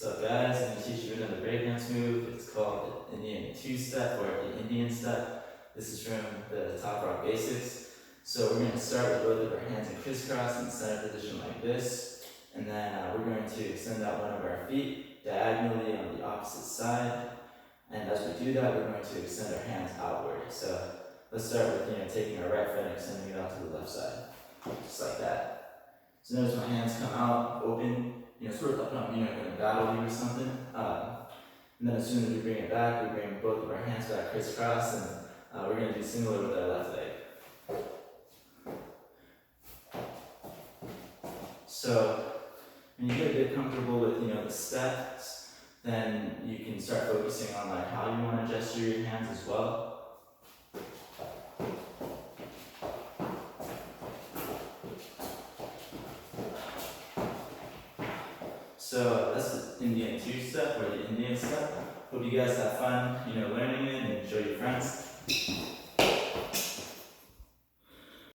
What's up guys, I'm going to teach you another breakdance move. It's called the Indian two-step or the Indian step. This is from the Top Rock Basics. So we're going to start with both of our hands in crisscross in the center position like this. And then we're going to extend out one of our feet diagonally on the opposite side. And as we do that, we're going to extend our hands outward. So let's start with taking our right foot and extending it out to the left side. Just like that. So notice my hands come out, open. Sort of up, in a battle league or something. And then as soon as we bring it back, we bring both of our hands back crisscross, and we're going to do similar with our left leg. So when you get a bit comfortable with the steps, then you can start focusing on how you want to gesture your hands as well. So that's the Indian two-step or the Indian step. Hope you guys have fun, learning it and enjoy your friends.